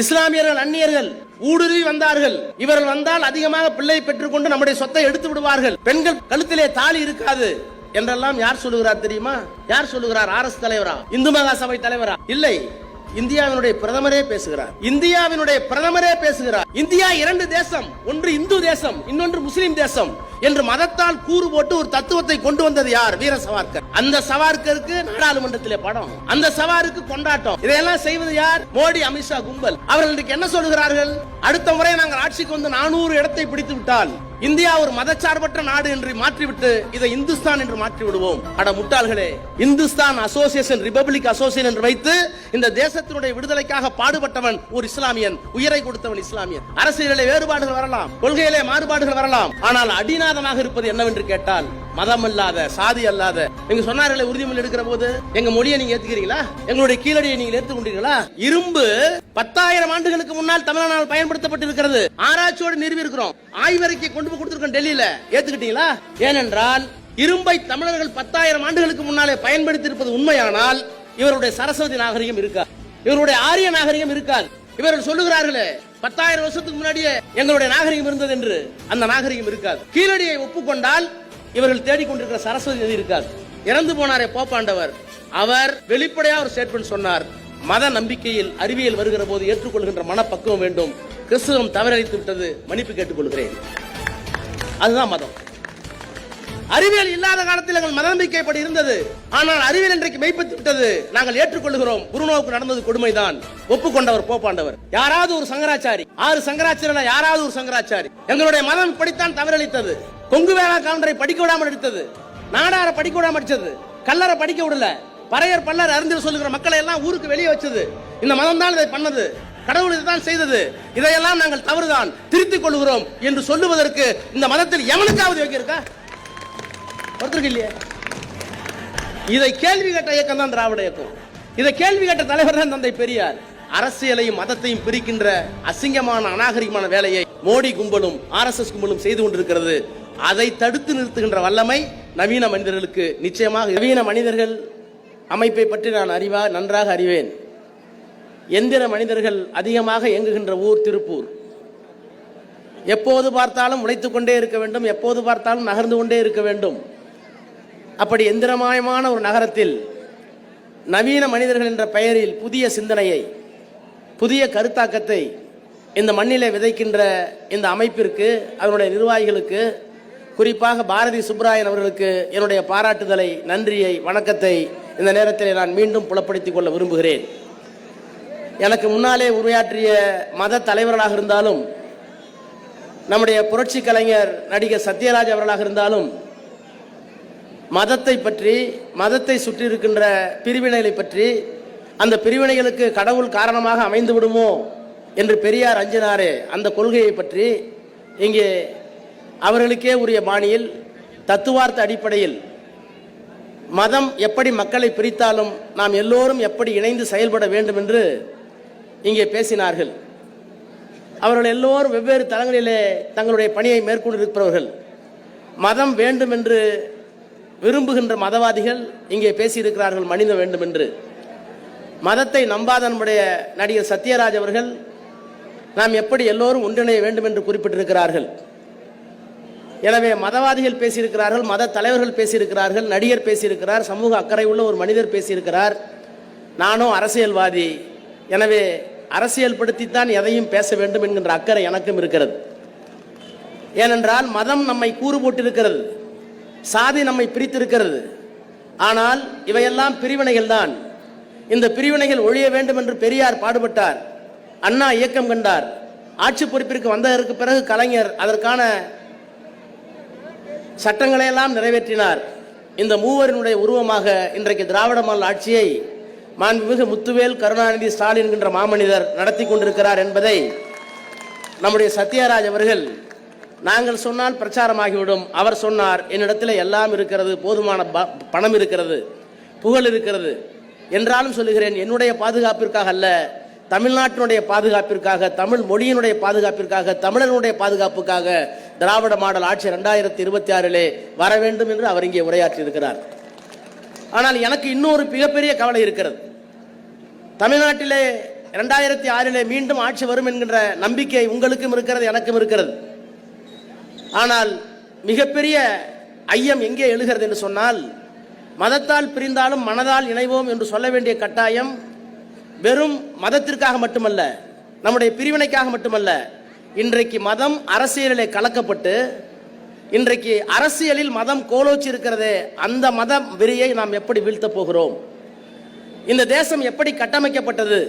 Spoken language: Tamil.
இஸ்லாமியர்கள் அந்நியர்கள் ஊடுருவி வந்தார்கள். இவர்கள் வந்தால் அதிகமாக பிள்ளை பெற்றுக்கொண்டு நம்முடைய சொத்தை எடுத்து விடுவார்கள், பெண்கள் கழுத்திலே தாலி இருக்காது என்றெல்லாம் யார் சொல்லுகிறார் தெரியுமா? யார் சொல்லுகிறார்? ஆர்எஸ் தலைவரா? இந்து மகா சபை தலைவரா? இல்லை, இந்தியாவினுடைய பிரதமரே பேசுகிறார். இந்தியாவினுடைய பிரதமரே பேசுகிறார். இந்தியா இரண்டு தேசம், ஒன்று இந்து தேசம், இன்னொன்று முஸ்லிம் தேசம் என்று மதத்தால் கூறு போட்டு ஒரு தத்துவத்தை கொண்டு வந்தது யார்? வீர சவார்கர். அந்த சவார்கருக்கு நாடாளுமன்றத்திலே படம், அந்த சவாருக்கு கொண்டாட்டம். இதையெல்லாம் செய்வது யார்? மோடி, அமித்ஷா கும்பல். அவர்களுக்கு என்ன சொல்லுகிறார்கள்? அடுத்த முறை நாங்கள் ஆட்சிக்கு வந்து 400 இடத்தை பிடித்து விட்டால் இந்தியா ஒரு மதச்சார்பற்ற நாடு என்று மாற்றிவிட்டு இதை இந்துஸ்தான் என்று மாற்றி விடுவோம். அட முட்டாள்களே, இந்துஸ்தான் அசோசியேஷன், ரிபப்ளிக் அசோசியேஷன் என்று வைத்து இந்த தேசத்தினுடைய விடுதலைக்காக பாடுபட்டவன் ஒரு இஸ்லாமியன், உயிரை கொடுத்தவன் இஸ்லாமியன். அரசியலிலே வேறுபாடுகள் வரலாம், கொள்கையிலே மாறுபாடுகள் வரலாம், ஆனால் அடிநாதமாக இருப்பது என்னவென்று கேட்டால் மதம் அல்லாத, சாதி அல்லாத. நீங்க சொன்னார்களே உறுதிமொழி எடுக்கிற போது, எங்க மொழியை நீங்க ஏத்துக்கிறீங்களா? எங்களுடைய கீழடியை நீங்க ஏற்றுக்கொண்டீர்களா? இரும்பு 10,000 ஆண்டுகளுக்கு முன்னால் தமிழ்நாடு பயன்படுத்தப்பட்டிருக்கிறது. ஆராய்ச்சியோடு நிறுவி இருக்கிறோம், ஆய்வறிக்கை கொண்டு போய் கொடுத்திருக்கோம் டெல்லியில. ஏத்துக்கிட்டீங்களா? ஏனென்றால் இரும்பை தமிழர்கள் 10,000 ஆண்டுகளுக்கு முன்னாலே பயன்படுத்தி இருப்பது உண்மையானால் இவருடைய சரஸ்வதி நாகரிகம் இருக்காது, இவருடைய ஆரிய நாகரிகம் இருக்காது. இவர்கள் சொல்லுகிறார்களே 10,000 வருஷத்துக்கு முன்னாடியே எங்களுடைய நாகரிகம் இருந்தது என்று, அந்த நாகரிகம் இருக்காது. கீழடியை ஒப்புக்கொண்டால் இவர்கள் தேடிக்கொண்டிருக்கிற சரஸ்வதி நதி இருக்காது. இறந்து போனாரே போப்பாண்டவர், அவர் வெளிப்படையா ஒரு ஸ்டேட்மெண்ட் சொன்னார், மத நம்பிக்கையில் அறிவியல் வருகிற போது ஏற்றுக்கொள்கின்ற மனப்பக்குவம் வேண்டும், கிறிஸ்துவம் தவறளித்து விட்டது, மன்னிப்பு கேட்டுக்கொள்கிறேன். அதுதான் மதம். அறிவியல் இல்லாத காலத்தில் எங்கள் மத நம்பிக்கைப்படி இருந்தது, ஆனால் அறிவியல் இன்றைக்கு மெய்ப்பட்டு விட்டது, நாங்கள் ஏற்றுக்கொள்கிறோம். குருநோவுக்கு நடந்தது கொடுமைதான், ஒப்புக்கொண்டவர் போப்பாண்டவர். யாராவது ஒரு சங்கராச்சாரி, 6 சங்கராச்சாரி, யாராவது ஒரு சங்கராச்சாரி. எங்களுடைய மதம் இப்படித்தான் தவறளித்தது. கொங்கு வேளா கவுண்டரை படிக்க விடாமல் எடுத்தது, நாடார படிக்க விடாமல் அடிச்சது, கல்லறை படிக்க விடல, பறையர் பல்லர் அறிஞர் சொல்லுகிற மக்களை எல்லாம் ஊருக்கு வெளியே வச்சது. இந்த மதம் தான் இதை பண்ணது, கடவுள் இதைத்தான் செய்தது, இதையெல்லாம் நாங்கள் தவறுதான், திருத்திக் கொள்கிறோம் என்று சொல்லுவதற்கு இந்த மதத்தில் எவனுக்காவது வைக்க இருக்கா? ஒருத்தருக்கு இல்லையே. இதை கேள்வி கேட்ட இயக்கம் தான் திராவிட இயக்கம். இதை கேள்வி கேட்ட தலைவர் தான் தந்தை பெரியார். அரசியலையும் மதத்தையும் பிரிக்கின்ற அசிங்கமான அநாகரிகமான வேலையை மோடி கும்பலும் ஆர்எஸ்எஸ் கும்பலும் செய்து கொண்டிருக்கிறது. அதை தடுத்து நிறுத்துகின்ற வல்லமை நவீன மனிதர்களுக்கு நிச்சயமாக. நவீன மனிதர்கள் அமைப்பை பற்றி நான் நன்றாக அறிவேன். எந்திர மனிதர்கள் அதிகமாக இயங்குகின்ற ஊர் திருப்பூர். எப்போது பார்த்தாலும் உழைத்துக் கொண்டே இருக்க வேண்டும், எப்போது பார்த்தாலும் நகர்ந்து கொண்டே இருக்க வேண்டும். அப்படி எந்திரமயமான ஒரு நகரத்தில் நவீன மனிதர்கள் என்ற பெயரில் புதிய சிந்தனையை, புதிய கருத்தாக்கத்தை இந்த மண்ணிலே விதைக்கின்ற இந்த அமைப்பிற்கு, அதனுடைய நிர்வாகிகளுக்கு, குறிப்பாக பாரதி சுப்ராயன் அவர்களுக்கு என்னுடைய பாராட்டுதலை, நன்றியை, வணக்கத்தை இந்த நேரத்தில் நான் மீண்டும் புலப்படுத்திக் கொள்ள விரும்புகிறேன். எனக்கு முன்னாலே உரையாற்றிய மத தலைவர்களாக இருந்தாலும், நம்முடைய புரட்சி கலைஞர் நடிகர் சத்யராஜ் அவர்களாக இருந்தாலும், மதத்தை பற்றி, மதத்தை சுற்றி இருக்கின்ற பிரிவினைகளை பற்றி, அந்த பிரிவினைகளுக்கு கடவுள் காரணமாக அமைந்து விடுமோ என்று பெரியார் அஞ்சினாரே, அந்த கொள்கையை பற்றி இங்கே அவர்களுக்கே உரிய பாணியில் தத்துவார்த்த அடிப்படையில் மதம் எப்படி மக்களை பிரித்தாலும் நாம் எல்லோரும் எப்படி இணைந்து செயல்பட வேண்டும் என்று இங்கே பேசினார்கள். அவர்கள் எல்லோரும் வெவ்வேறு தளங்களிலே தங்களுடைய பணியை மேற்கொண்டிருப்பவர்கள். மதம் வேண்டும் என்று விரும்புகின்ற மதவாதிகள் இங்கே பேசியிருக்கிறார்கள், மனிதம் வேண்டும் என்று. மதத்தை நம்பாத நம்முடைய நடிகர் சத்யராஜ் அவர்கள் நாம் எப்படி எல்லோரும் ஒன்றிணைய வேண்டும் என்று குறிப்பிட்டிருக்கிறார்கள். எனவே மதவாதிகள் பேசியிருக்கிறார்கள், மத தலைவர்கள் பேசியிருக்கிறார்கள், நடிகர் பேசியிருக்கிறார், சமூக அக்கறை உள்ள ஒரு மனிதர் பேசியிருக்கிறார். நானும் அரசியல்வாதி, எனவே அரசியல் படுத்தித்தான் எதையும் பேச வேண்டும் என்கின்ற அக்கறை எனக்கும் இருக்கிறது. ஏனென்றால் மதம் நம்மை கூறு போட்டிருக்கிறது, சாதி நம்மை பிரித்திருக்கிறது. ஆனால் இவையெல்லாம் பிரிவினைகள் தான். இந்த பிரிவினைகள் ஒழிய வேண்டும் என்று பெரியார் பாடுபட்டார், அண்ணா இயக்கம் கண்டார். ஆட்சி பொறுப்பிற்கு வந்ததற்கு பிறகு கலைஞர் அதற்கான சட்டங்களை எல்லாம் நிறைவேற்றினார். இந்த மூவரினுடைய உருவமாக இன்றைக்கு திராவிட மாடல் ஆட்சியை மாண்புமிகு முத்துவேல் கருணாநிதி ஸ்டாலின் என்கின்ற மாமனிதர் நடத்தி கொண்டிருக்கிறார் என்பதை நம்முடைய சத்யராஜ் அவர்கள், நாங்கள் சொன்னால் பிரச்சாரமாகிவிடும், அவர் சொன்னார் என்னிடத்தில் எல்லாம் இருக்கிறது, போதுமான பணம் இருக்கிறது, புகழ் இருக்கிறது என்றாலும் சொல்லுகிறேன், என்னுடைய பாதுகாப்பிற்காக அல்ல, தமிழ்நாட்டினுடைய பாதுகாப்பிற்காக, தமிழ் மொழியினுடைய பாதுகாப்பிற்காக, தமிழர்களுடைய பாதுகாப்புக்காக திராவிட மாடல் ஆட்சி 2026 வர வேண்டும் என்று அவர் இங்கே உரையாற்றி இருக்கிறார். ஆனால் எனக்கு இன்னொரு மிகப்பெரிய கவலை இருக்கிறது. தமிழ்நாட்டிலே 2006 மீண்டும் ஆட்சி வரும் என்கின்ற நம்பிக்கை உங்களுக்கும் இருக்கிறது, எனக்கும் இருக்கிறது. ஆனால் மிகப்பெரிய ஐயம் எங்கே எழுகிறது என்று சொன்னால், மதத்தால் பிரிந்தாலும் மனதால் இணைவோம் என்று சொல்ல வேண்டிய கட்டாயம் வெறும் மதத்திற்காக மட்டுமல்ல, நம்முடைய பிரிவினைக்காக மட்டுமல்ல. இன்றைக்கு மதம் அரசியலிலே கலக்கப்பட்டு இன்றைக்கு அரசியலில் மதம் கோலோச்சி இருக்கிறதே, அந்த மத வெறியை நாம் எப்படி வீழ்த்த போகிறோம்? இந்த தேசம் எப்படி கட்டமைக்கப்பட்டது?